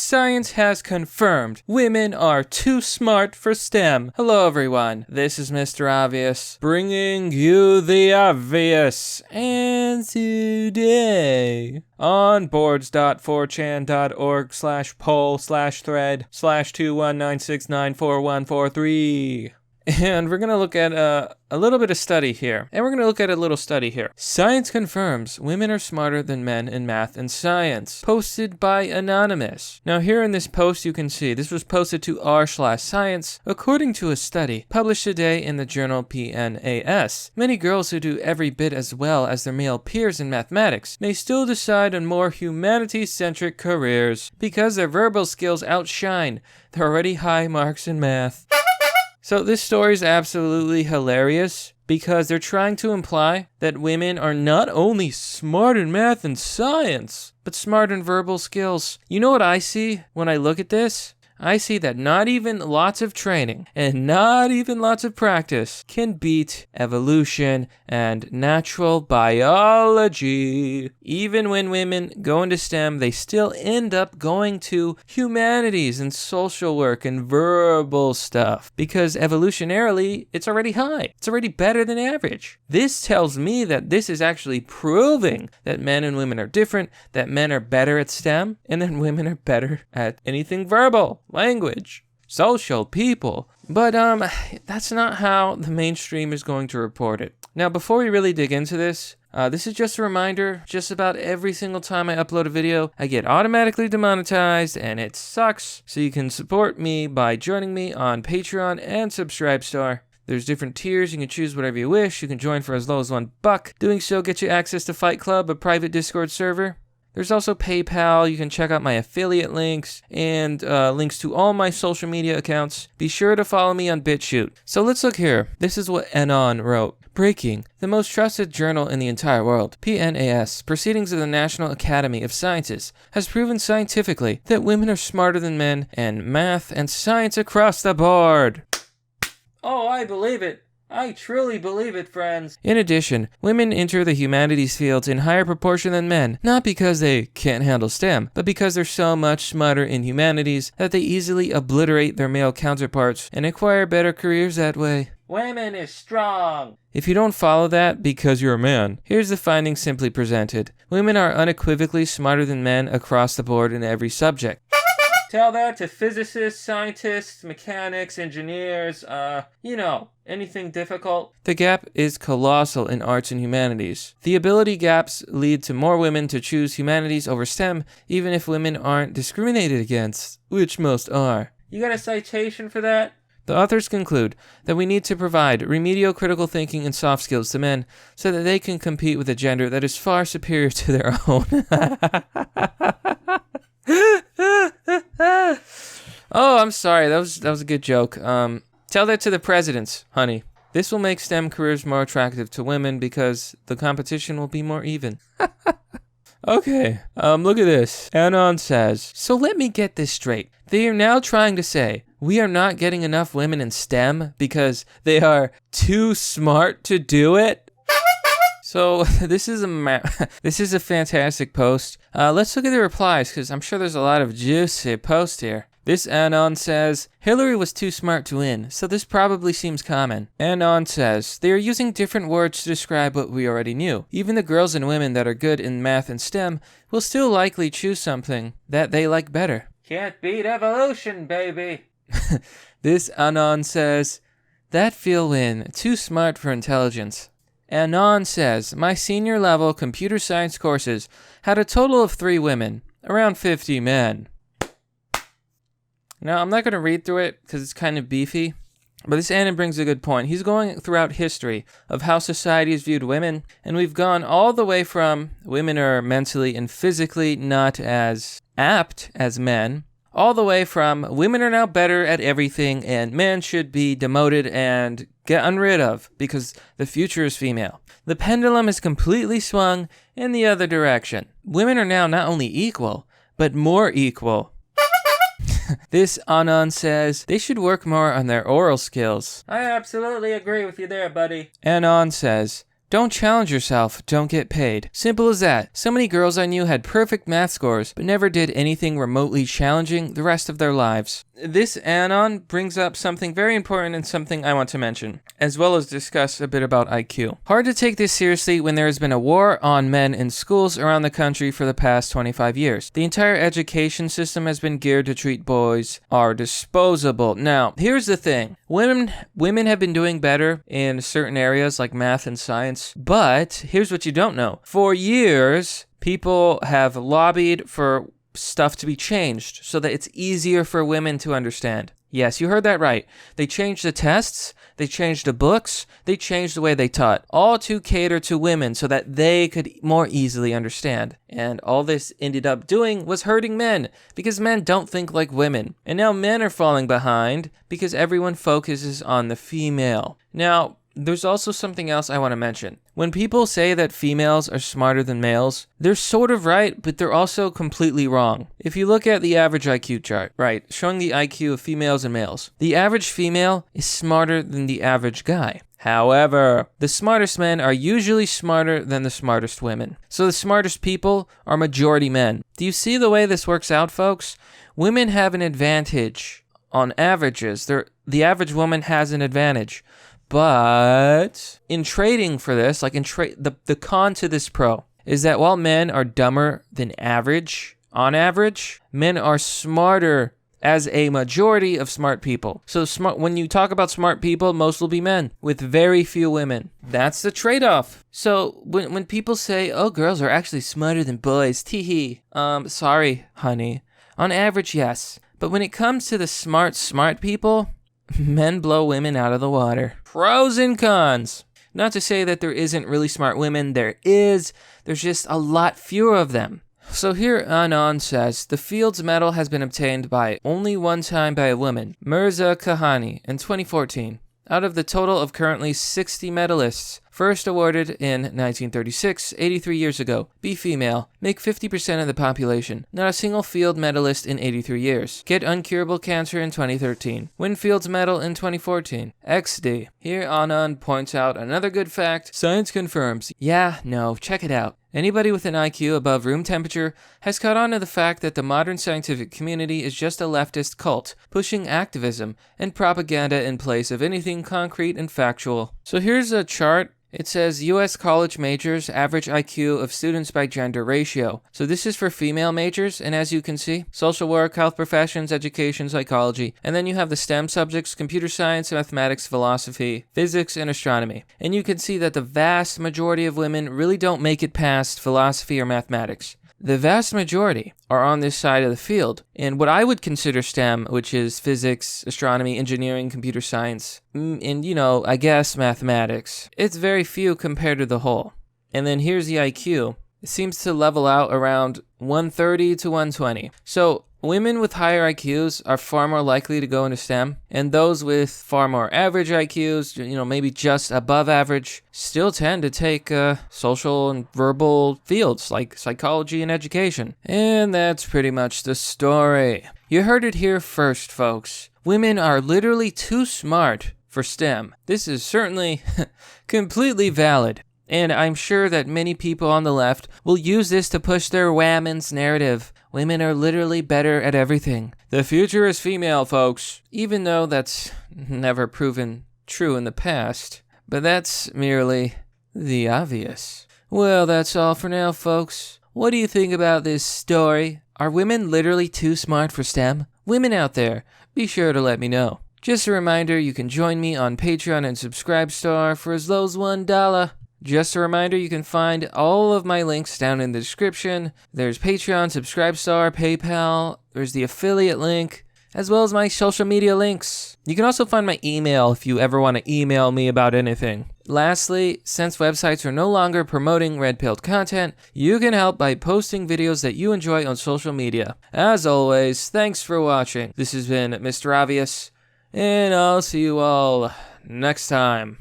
science has confirmed women are too smart for STEM. Hello everyone, this is Mr. Obvious, bringing you the obvious. And today, on boards.4chan.org/poll/thread/219694143. And we're going to look at a little bit of study here. And we're going to look at a little study here. Science confirms women are smarter than men in math and science. Posted by Anonymous. Now here in this post you can see, this was posted to r/science. According to a study published today in the journal PNAS, many girls who do every bit as well as their male peers in mathematics may still decide on more humanities-centric careers because their verbal skills outshine their already high marks in math. So this story is absolutely hilarious because they're trying to imply that women are not only smart in math and science, but smart in verbal skills. You know what I see when I look at this? I see that not even lots of training and not even lots of practice can beat evolution and natural biology. Even when women go into STEM, they still end up going to humanities and social work and verbal stuff because evolutionarily, it's already high. It's already better than average. This tells me that this is actually proving that men and women are different, that men are better at STEM, and that women are better at anything verbal. Language, social, people. But that's not how the mainstream is going to report it. Now, before we really dig into this, this is just a reminder, just about every single time I upload a video, I get automatically demonetized and it sucks. So you can support me by joining me on Patreon and Subscribestar. There's different tiers, you can choose whatever you wish. You can join for as low as $1. Doing so gets you access to Fight Club, a private Discord server. There's also PayPal, you can check out my affiliate links, and links to all my social media accounts. Be sure to follow me on BitChute. So let's look here. This is what Anon wrote. Breaking. The most trusted journal in the entire world, PNAS, Proceedings of the National Academy of Sciences, has proven scientifically that women are smarter than men in math and science across the board. Oh, I believe it. I truly believe it, friends. In addition, women enter the humanities fields in higher proportion than men, not because they can't handle STEM, but because they're so much smarter in humanities that they easily obliterate their male counterparts and acquire better careers that way. Women is strong. If you don't follow that because you're a man, here's the findings simply presented. Women are unequivocally smarter than men across the board in every subject. Tell that to physicists, scientists, mechanics, engineers, anything difficult. The gap is colossal in arts and humanities. The ability gaps lead to more women to choose humanities over STEM, even if women aren't discriminated against, which most are. You got a citation for that? The authors conclude that we need to provide remedial critical thinking and soft skills to men so that they can compete with a gender that is far superior to their own. Oh, I'm sorry. That was a good joke. Tell that to the presidents, honey. This will make STEM careers more attractive to women because the competition will be more even. Okay, look at this. Anon says, so let me get this straight. They are now trying to say we are not getting enough women in STEM because they are too smart to do it? So this is a fantastic post. Let's look at the replies because I'm sure there's a lot of juicy posts here. This Anon says, Hillary was too smart to win, so this probably seems common. Anon says, they are using different words to describe what we already knew. Even the girls and women that are good in math and STEM will still likely choose something that they like better. Can't beat evolution, baby. This Anon says, that feel win, too smart for intelligence. Anon says, my senior level computer science courses had a total of 3 women, around 50 men. Now, I'm not going to read through it because it's kind of beefy, but this Anon brings a good point. He's going throughout history of how society has viewed women, and we've gone all the way from women are mentally and physically not as apt as men, all the way from women are now better at everything and men should be demoted and gotten rid of because the future is female. The pendulum is completely swung in the other direction. Women are now not only equal, but more equal. This Anon says they should work more on their oral skills. I absolutely agree with you there, buddy. Anon says, Don't challenge yourself, don't get paid. Simple as that. So many girls I knew had perfect math scores, but never did anything remotely challenging the rest of their lives. This anon brings up something very important and something I want to mention, as well as discuss a bit about IQ. Hard to take this seriously when there has been a war on men in schools around the country for the past 25 years. The entire education system has been geared to treat boys are disposable. Now, here's the thing. Women have been doing better in certain areas like math and science, but here's what you don't know. For years, people have lobbied for stuff to be changed so that it's easier for women to understand. Yes, you heard that right. They changed the tests, they changed the books, they changed the way they taught, all to cater to women so that they could more easily understand. And all this ended up doing was hurting men, because men don't think like women. And now men are falling behind because everyone focuses on the female. Now, there's also something else I want to mention. When people say that females are smarter than males, they're sort of right, but they're also completely wrong. If you look at the average IQ chart, right, showing the IQ of females and males, the average female is smarter than the average guy. However, the smartest men are usually smarter than the smartest women. So the smartest people are majority men. Do you see the way this works out, folks? Women have an advantage on averages. The average woman has an advantage. But in trading for this, like the con to this pro is that while men are dumber than average, on average, men are smarter as a majority of smart people. So when you talk about smart people, most will be men with very few women. That's the trade-off. So when people say, oh, girls are actually smarter than boys, tee-hee, sorry, honey. On average, yes. But when it comes to the smart people, men blow women out of the water. Pros and cons. Not to say that there isn't really smart women. There is. There's just a lot fewer of them. So here Anon says, the Fields Medal has been obtained by only one time by a woman, Mirza Kahani, in 2014. Out of the total of currently 60 medalists, first awarded in 1936, 83 years ago, be female, make 50% of the population, not a single field medalist in 83 years, get uncurable cancer in 2013, win Fields Medal in 2014, XD. Here Anon points out another good fact, science confirms, yeah, no, check it out. Anybody with an IQ above room temperature has caught on to the fact that the modern scientific community is just a leftist cult, pushing activism and propaganda in place of anything concrete and factual. So here's a chart. It says U.S. college majors average IQ of students by gender ratio. So this is for female majors, and as you can see, social work, health professions, education, psychology, and then you have the STEM subjects, computer science, mathematics, philosophy, physics, and astronomy. And you can see that the vast majority of women really don't make it past philosophy or mathematics. The vast majority are on this side of the field, and what I would consider STEM, which is physics, astronomy, engineering, computer science, and, I guess mathematics. It's very few compared to the whole. And then here's the IQ. It seems to level out around 130 to 120. So women with higher IQs are far more likely to go into STEM, and those with far more average IQs, maybe just above average, still tend to take social and verbal fields like psychology and education. And that's pretty much the story. You heard it here first, folks. Women are literally too smart for STEM. This is certainly completely valid. And I'm sure that many people on the left will use this to push their whammons narrative. Women are literally better at everything. The future is female, folks. Even though that's never proven true in the past. But that's merely the obvious. Well, that's all for now, folks. What do you think about this story? Are women literally too smart for STEM? Women out there, be sure to let me know. Just a reminder, you can join me on Patreon and Subscribestar for as low as $1. Just a reminder, you can find all of my links down in the description. There's Patreon, Subscribestar, PayPal, there's the affiliate link, as well as my social media links. You can also find my email if you ever want to email me about anything. Lastly, since websites are no longer promoting red-pilled content, you can help by posting videos that you enjoy on social media. As always, thanks for watching. This has been Mr. Obvious, and I'll see you all next time.